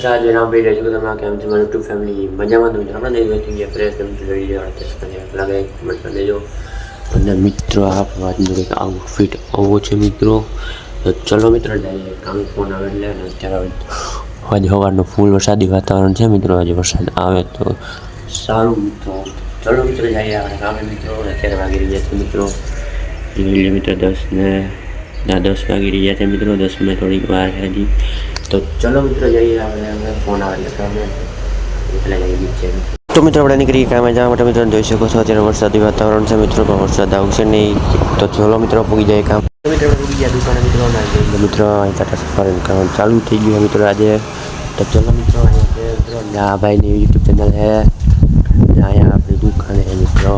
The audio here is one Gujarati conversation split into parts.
વરસાદ રામ ભાઈ રહેજો તમે કેમ છો મારી યુટ્યુબ ફેમિલી મજામાં તમે આપણે નહીં થઈ ગયા ફ્રેશ તમે જોઈ રહ્યા ટેસ્ટ લાગે કમેન્ટ કરી દેજો અને મિત્રો આ વાત આઉટફિટ આવો છે મિત્રો તો ચલો મિત્રો જઈએ કામ ફોન આવે એટલે અત્યારે આજે સવારનું ફૂલ વરસાદી વાતાવરણ છે મિત્રો આજે વરસાદ આવે તો સારું મિત્રો ચલો મિત્રો જઈએ આપણે કામે મિત્રો અત્યારે વાગી રહ્યા છે મિત્રો મિત્રો 10 વાગી રહ્યા છે મિત્રો 10 મિનિટ થોડીક વાર છે હજી તો ચલો મિત્રો જઈએ આપણે ફોન આવે એટલે કામે એટલે જઈએ નીચે તો મિત્રો આપણે નીકળી કામે જવા માટે મિત્રો જોઈ શકો છો અત્યારે વરસાદી વાતાવરણ છે મિત્રો પણ વરસાદ આવશે નહીં તો ચલો મિત્રો પૂગી જાય કામ મિત્રો પૂગી ગયા દુકાને મિત્રો અહીં ટાટા સફારી કામ ચાલુ થઈ ગયું મિત્રો આજે તો ચલો મિત્રો અહીંયા ભાઈની યુટ્યુબ ચેનલ છે અહીંયા આપણી દુકાને મિત્રો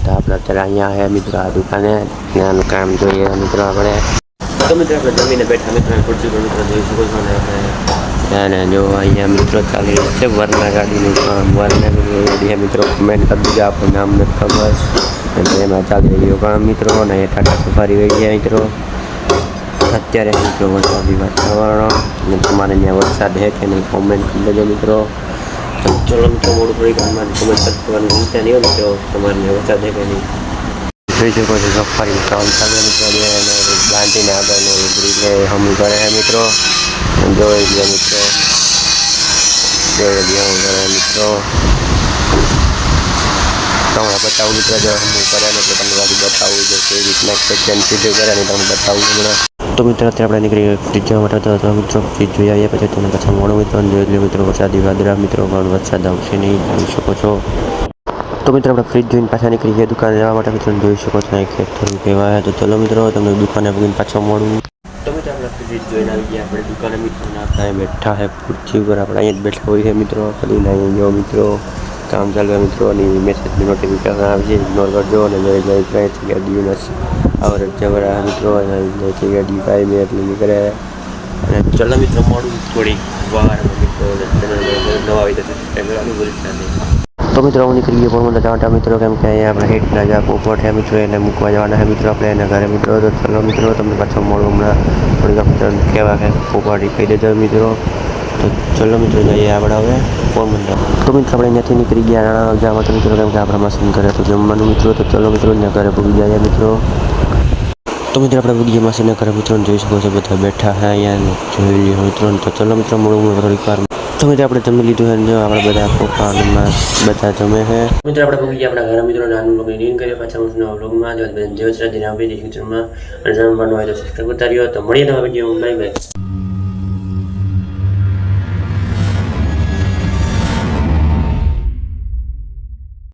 તો આપણે અત્યારે અહીંયા છે મિત્રો આ દુકાને ત્યાંનું કામ જોઈએ મિત્રો આપણે તો મિત્રો આપણે જમીને બેઠા મિત્રો ખુરશી પર મિત્રો જોઈ શકો છો ને અને જો અહીંયા મિત્રો ચાલી રહ્યું છે વરના ગાડીનું કામ વરના ગાડી મિત્રો કમેન્ટ કરી દીધું આપણું નામ નથી ખબર અને એમાં ચાલી રહ્યું કામ મિત્રો અને એ ટાટા સફારી વહી ગયા મિત્રો અત્યારે મિત્રો વરસાદી વાતાવરણ અને તમારે ત્યાં વરસાદ છે કે નહીં કોમેન્ટ કરી દેજો મિત્રો ચલો મિત્રો મોડું થોડીક કોમેન્ટ કરવાનું ભૂલતા નહીં હોય મિત્રો તમારે ત્યાં વરસાદ છે કે નહીં જોઈ શકો છો સફારી કામ ચાલે મિત્રો ગાંધીને આગળનું બ્રિજે હમી કરે છે મિત્રો જોઈ લે મિત્રો જોઈ લે કરે મિત્રો તમને બતાવું મિત્રો જો હમી કરે ને તો તમને બતાવું જો કેવી રીતના સેકન્ડ સીધું કરે ને તમને બતાવું હમણાં તો મિત્રો અત્યારે આપણે નીકળી ફ્રીજ જવા માટે તો મિત્રો ફ્રીજ જોઈ આવીએ પછી તમને પાછા મોડું મિત્રો જોઈ લે મિત્રો વરસાદી વાદળા મિત્રો પણ વરસાદ આવશે નહીં જોઈ શકો છો તો મિત્રો આપણે ફ્રીજ જોઈને પાછા નીકળી ગયા દુકાને જવા માટે મિત્રો જોઈ શકો છો એક થોડું કહેવાય તો ચલો મિત્રો તમને દુકાને પગીને પાછો મળું તો મિત્રો આપણે ફ્રીજ જોઈને આવી ગયા આપણે દુકાને મિત્રો આપણે બેઠા છે ખુરશી ઉપર આપણે અહીંયા જ બેઠા હોઈએ મિત્રો કદી નહીં જો મિત્રો કામ ચાલુ મિત્રો અને મેસેજની નોટિફિકેશન આવે છે ઇગ્નોર કરજો અને જય જય જય થઈ ગયા દિવસ આવર જવરા મિત્રો જય થઈ ગયા ડી ભાઈ મેં એટલે નીકળે અને ચલો મિત્રો મોડું થોડીક વાર મિત્રો નવા આવી જશે સબસ્ક્રાઈબ ભૂલતા નહીં તો મિત્રો હું નીકળી ગયો પણ મને મિત્રો કેમ કે અહીંયા આપણે હેઠના જા પોપટ છે મિત્રો એને મૂકવા જવાના છે મિત્રો આપણે એના ઘરે મિત્રો તો ચલો મિત્રો તમને પાછો મળું હમણાં થોડીક મિત્રો કહેવા કે પોપાટી કહી દેજો મિત્રો તો ચલો મિત્રો જઈએ આપણે હવે પોરબંદર તો મિત્રો આપણે અહીંયાથી નીકળી ગયા રાણા જવા માટે મિત્રો કેમ કે આપણે મશીન કરે તો જમવાનું મિત્રો તો ચલો મિત્રો ત્યાં ઘરે પૂગી જાય મિત્રો તો મિત્રો આપણે પૂગી ગયા મશીનના ઘરે મિત્રો જોઈ શકો છો બધા બેઠા છે અહીંયા જોઈ લ્યો મિત્રો તો ચલો મિત્રો મળું થોડીક વાર તો મિત્રો આપણે જમી લીધું છે જો આપણે બધા પોપામાં બધા જમે છે મિત્રો આપણે પૂગી ગયા આપણા ઘરે મિત્રો નાનું લોકો રીન કરીએ પાછા હું વ્લોગમાં જો જેવ શ્રાદ્ધિના આપી દઈશું અને જમવાનું હોય તો સબસ્ક્રાઈબ કરતા રહ્યો તો મળીએ નવા વિડીયો બાય બાય